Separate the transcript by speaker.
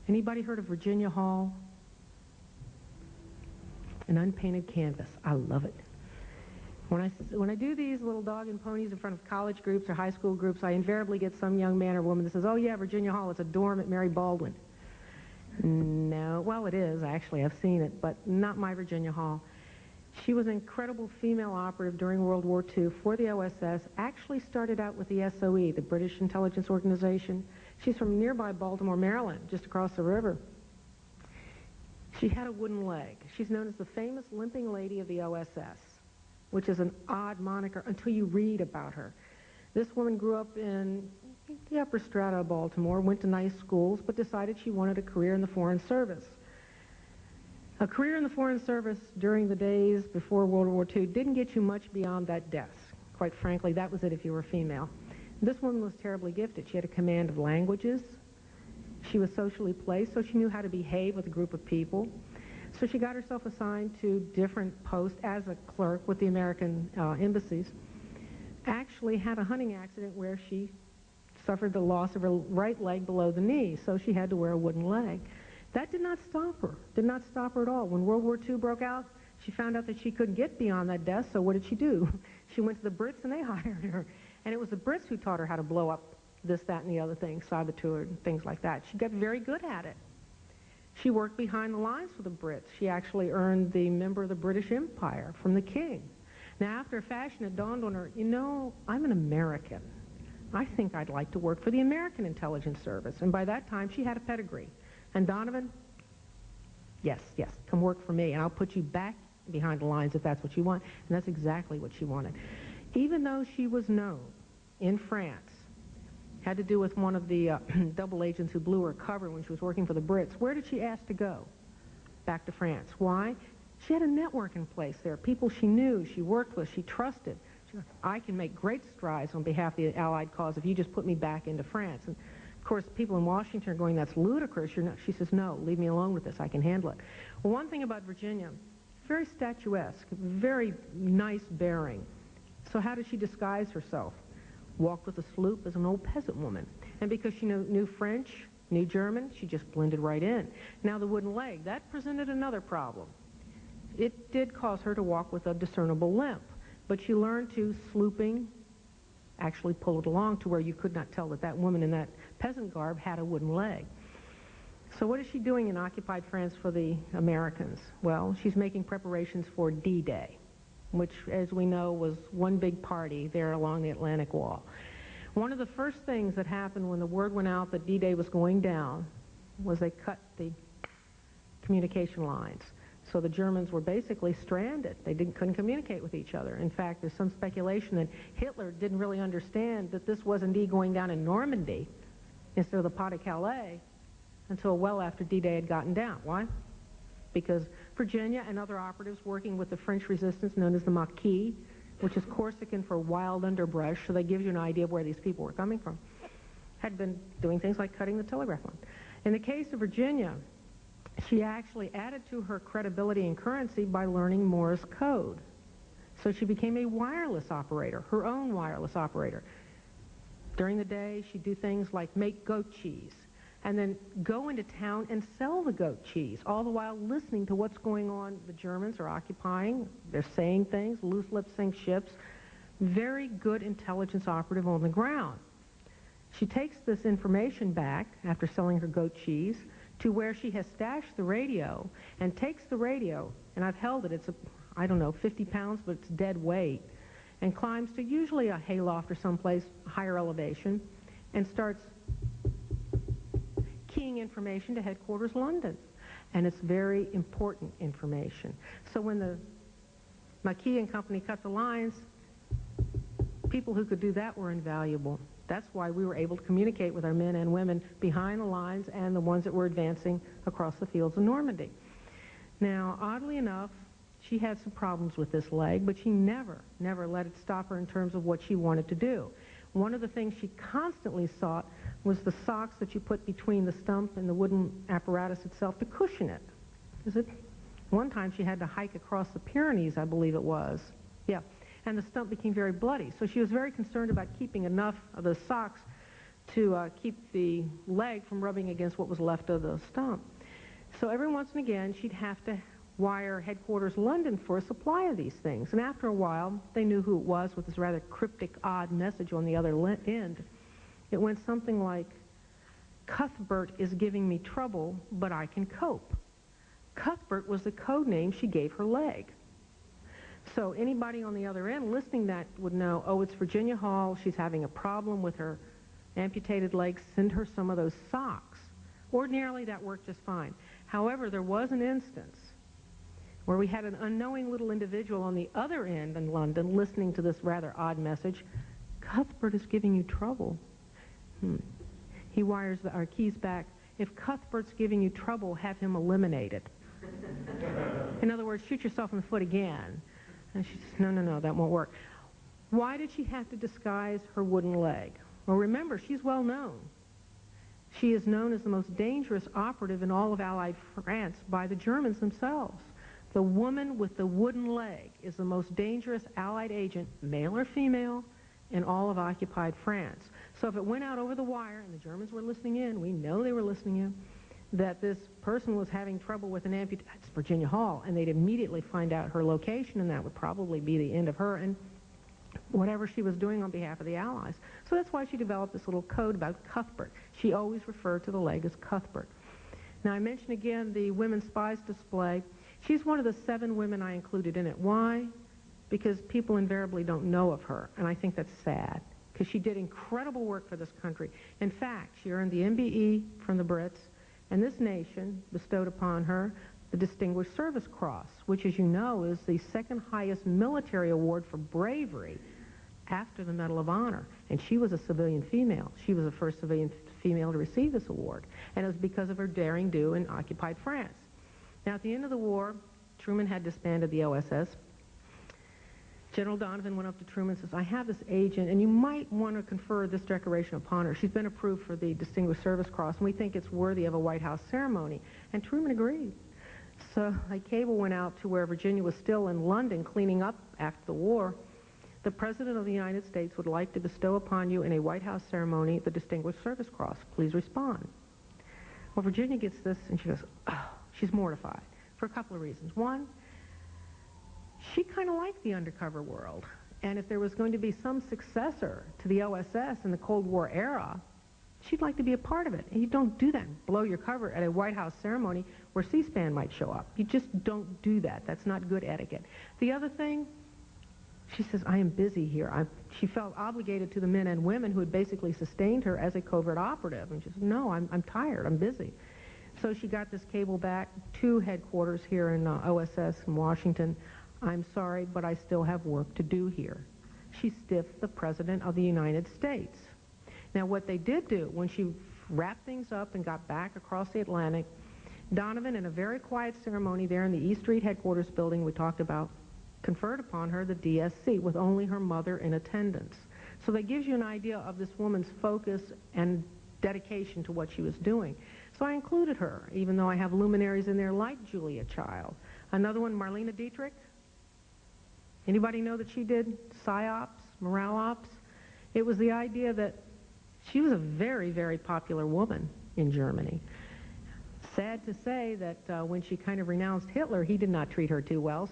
Speaker 1: Anybody heard of Virginia Hall? An unpainted canvas. I love it. When I do these little dog and ponies in front of college groups or high school groups, I invariably get some young man or woman that says, oh yeah, Virginia Hall, it's a dorm at Mary Baldwin. No, well it is, actually, I've seen it, but not my Virginia Hall. She was an incredible female operative during World War II for the OSS, actually started out with the SOE, the British Intelligence Organization. She's from nearby Baltimore, Maryland, just across the river. She had a wooden leg. She's known as the famous limping lady of the OSS, which is an odd moniker until you read about her. This woman grew up in the upper strata of Baltimore, went to nice schools, but decided she wanted a career in the Foreign Service. A career in the Foreign Service during the days before World War II didn't get you much beyond that desk. Quite frankly, that was it if you were female. This woman was terribly gifted. She had a command of languages. She was socially placed, so she knew how to behave with a group of people. So she got herself assigned to different posts as a clerk with the American embassies. Actually had a hunting accident where she suffered the loss of her right leg below the knee, so she had to wear a wooden leg. That did not stop her, did not stop her at all. When World War II broke out, she found out that she couldn't get beyond that desk, so what did she do? She went to the Brits and they hired her. And it was the Brits who taught her how to blow up this, that, and the other thing, saboteur, and things like that. She got very good at it. She worked behind the lines for the Brits. She actually earned the Member of the British Empire from the King. Now, after a fashion, it dawned on her, you know, I'm an American. I think I'd like to work for the American Intelligence Service. And by that time, she had a pedigree. And Donovan, yes, come work for me, and I'll put you back behind the lines if that's what you want. And that's exactly what she wanted. Even though she was known in France, had to do with one of the double agents who blew her cover when she was working for the Brits. Where did she ask to go? Back to France. Why? She had a network in place there, people she knew, she worked with, she trusted. She said, I can make great strides on behalf of the Allied cause if you just put me back into France. And of course, people in Washington are going, that's ludicrous. You're not. She says, no, leave me alone with this. I can handle it. Well, one thing about Virginia, very statuesque, very nice bearing. So how did she disguise herself? Walked with a sloop as an old peasant woman. And because she knew French, knew German, she just blended right in. Now the wooden leg, that presented another problem. It did cause her to walk with a discernible limp, but she learned to, slooping, actually pull it along to where you could not tell that that woman in that peasant garb had a wooden leg. So what is she doing in occupied France for the Americans? Well, she's making preparations for D-Day, which, as we know, was one big party there along the Atlantic Wall. One of the first things that happened when the word went out that D-Day was going down was they cut the communication lines. So the Germans were basically stranded. They couldn't communicate with each other. In fact, there's some speculation that Hitler didn't really understand that this was indeed going down in Normandy instead of the Pas-de-Calais until well after D-Day had gotten down. Why? Because Virginia and other operatives working with the French resistance known as the Maquis, which is Corsican for wild underbrush, so that gives you an idea of where these people were coming from, had been doing things like cutting the telegraph line. In the case of Virginia, she actually added to her credibility and currency by learning Morse code. So she became a wireless operator, her own wireless operator. During the day, she'd do things like make goat cheese, and then go into town and sell the goat cheese, all the while listening to what's going on. The Germans are occupying, they're saying things, loose lips sink ships. Very good intelligence operative on the ground. She takes this information back after selling her goat cheese to where she has stashed the radio, and takes the radio, and I've held it, it's, I don't know, 50 pounds, but it's dead weight, and climbs to usually a hayloft or someplace higher elevation, and starts keying information to headquarters London. And it's very important information. So when the Maquis and company cut the lines, people who could do that were invaluable. That's why we were able to communicate with our men and women behind the lines and the ones that were advancing across the fields of Normandy. Now, oddly enough, she had some problems with this leg, but she never let it stop her in terms of what she wanted to do. One of the things she constantly sought was the socks that you put between the stump and the wooden apparatus itself to cushion it. One time she had to hike across the Pyrenees, I believe it was. Yeah. And the stump became very bloody. So she was very concerned about keeping enough of the socks to keep the leg from rubbing against what was left of the stump. So every once and again, she'd have to wire headquarters London for a supply of these things. And after a while, they knew who it was with this rather cryptic, odd message on the other end. It went something like, Cuthbert is giving me trouble, but I can cope. Cuthbert was the code name she gave her leg. So anybody on the other end listening to that would know, oh, it's Virginia Hall, she's having a problem with her amputated leg, send her some of those socks. Ordinarily, that worked just fine. However, there was an instance where we had an unknowing little individual on the other end in London listening to this rather odd message. Cuthbert is giving you trouble. He wires our keys back. If Cuthbert's giving you trouble, have him eliminated. In other words, shoot yourself in the foot again. And she says, no, that won't work. Why did she have to disguise her wooden leg? Well, remember, she's well known. She is known as the most dangerous operative in all of Allied France by the Germans themselves. The woman with the wooden leg is the most dangerous Allied agent, male or female, in all of occupied France. So if it went out over the wire, and the Germans were listening in, we know they were listening in, that this person was having trouble with an amputation, it's Virginia Hall, and they'd immediately find out her location, and that would probably be the end of her and whatever she was doing on behalf of the Allies. So that's why she developed this little code about Cuthbert. She always referred to the leg as Cuthbert. Now, I mentioned again the Women's Spies display. She's one of the 7 women I included in it. Why? Because people invariably don't know of her, and I think that's sad, because she did incredible work for this country. In fact, she earned the MBE from the Brits, and this nation bestowed upon her the Distinguished Service Cross, which, as you know, is the second highest military award for bravery after the Medal of Honor. And she was a civilian female. She was the first civilian female to receive this award, and it was because of her daring do in occupied France. Now, at the end of the war, Truman had disbanded the OSS. General Donovan went up to Truman and says, I have this agent, and you might want to confer this decoration upon her. She's been approved for the Distinguished Service Cross, and we think it's worthy of a White House ceremony. And Truman agreed. So a cable went out to where Virginia was still in London cleaning up after the war. The President of the United States would like to bestow upon you in a White House ceremony the Distinguished Service Cross. Please respond. Well, Virginia gets this, and she goes, oh, she's mortified for a couple of reasons. One, she kind of liked the undercover world, and if there was going to be some successor to the OSS in the Cold War era, she'd like to be a part of it. And you don't do that and blow your cover at a White House ceremony where C-SPAN might show up. You just don't do that. That's not good etiquette. The other thing, she says, I am busy here. She felt obligated to the men and women who had basically sustained her as a covert operative. And she said, no, I'm tired. I'm busy. So she got this cable back to headquarters here in OSS in Washington. I'm sorry, but I still have work to do here. She stiffed the President of the United States. Now, what they did do, when she wrapped things up and got back across the Atlantic, Donovan, in a very quiet ceremony there in the E Street headquarters building we talked about, conferred upon her the DSC with only her mother in attendance. So that gives you an idea of this woman's focus and dedication to what she was doing. So I included her, even though I have luminaries in there like Julia Child. Another one, Marlene Dietrich. Anybody know that she did PSYOPs, morale ops? It was the idea that she was a very, very popular woman in Germany. Sad to say that when she kind of renounced Hitler, he did not treat her too well.